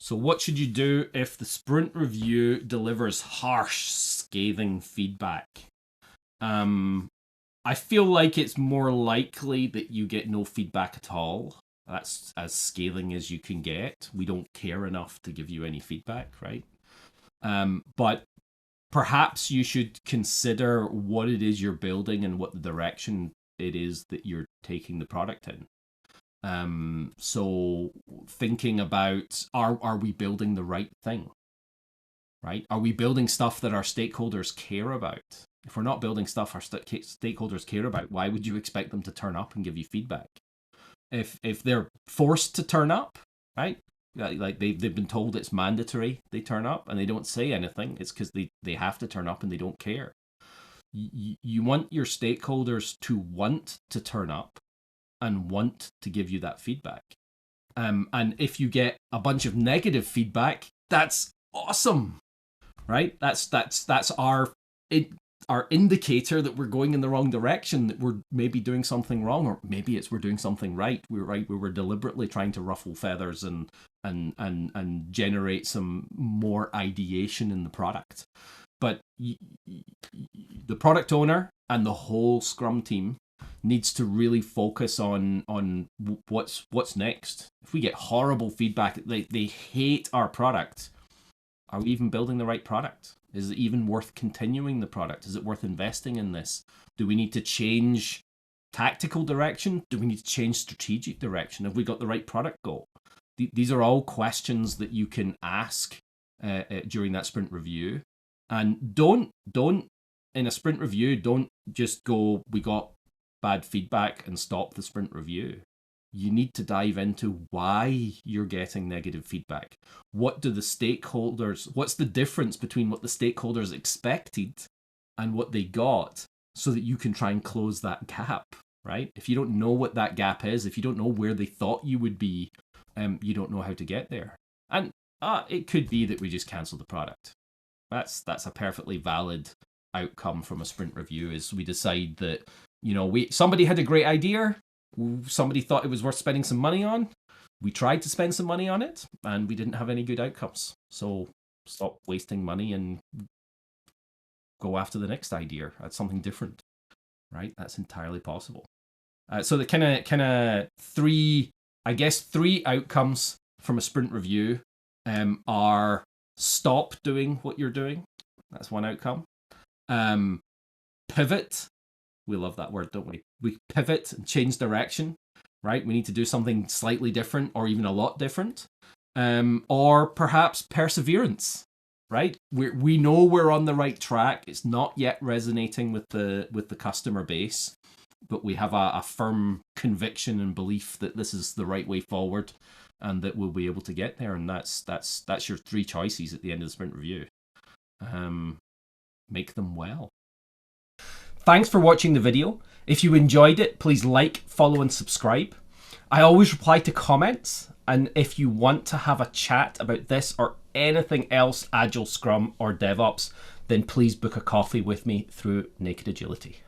So what should you do if the sprint review delivers harsh, scathing feedback? I feel like it's more likely that you get no feedback at all. That's as scathing as you can get. We don't care enough to give you any feedback, right? But perhaps you should consider what it is you're building and what the direction it is that you're taking the product in. So thinking about, are we building the right thing, right? Are we building stuff that our stakeholders care about? If we're not building stuff our stakeholders care about, why would you expect them to turn up and give you feedback? If they're forced to turn up, right? Like they've been told it's mandatory, they turn up and they don't say anything. It's because they have to turn up and they don't care. You want your stakeholders to want to turn up and want to give you that feedback. And if you get a bunch of negative feedback, that's awesome, right? That's our indicator that we're going in the wrong direction, that we're maybe doing something wrong, or maybe it's we're doing something right. We were deliberately trying to ruffle feathers and generate some more ideation in the product. But the product owner and the whole Scrum team needs to really focus on what's next. If we get horrible feedback, they hate our product, are we even building the right product? Is it even worth continuing the product? Is it worth investing in this? Do we need to change tactical direction? Do we need to change strategic direction? Have we got the right product goal? These are all questions that you can ask during that sprint review. And don't in a sprint review, don't just go, we got bad feedback, and stop the sprint review. You need to dive into why you're getting negative feedback. What do the stakeholders, what's the difference between what the stakeholders expected and what they got, so that you can try and close that gap, right? If you don't know what that gap is, if you don't know where they thought you would be, you don't know how to get there. And it could be that we just cancel the product. That's a perfectly valid outcome from a sprint review, is we decide that, somebody had a great idea, somebody thought it was worth spending some money on. We tried to spend some money on it and we didn't have any good outcomes. So stop wasting money and go after the next idea. That's something different, right? That's entirely possible. So the kind of three outcomes from a sprint review are: stop doing what you're doing. That's one outcome. Pivot. We love that word, don't we? We pivot and change direction, right? We need to do something slightly different, or even a lot different. Or perhaps perseverance, right? We know we're on the right track. It's not yet resonating with the customer base, but we have a firm conviction and belief that this is the right way forward, and that we'll be able to get there. And that's your three choices at the end of the sprint review. Make them well. Thanks for watching the video. If you enjoyed it, please like, follow, and subscribe. I always reply to comments, and if you want to have a chat about this or anything else Agile, Scrum, or DevOps, then please book a coffee with me through Naked Agility.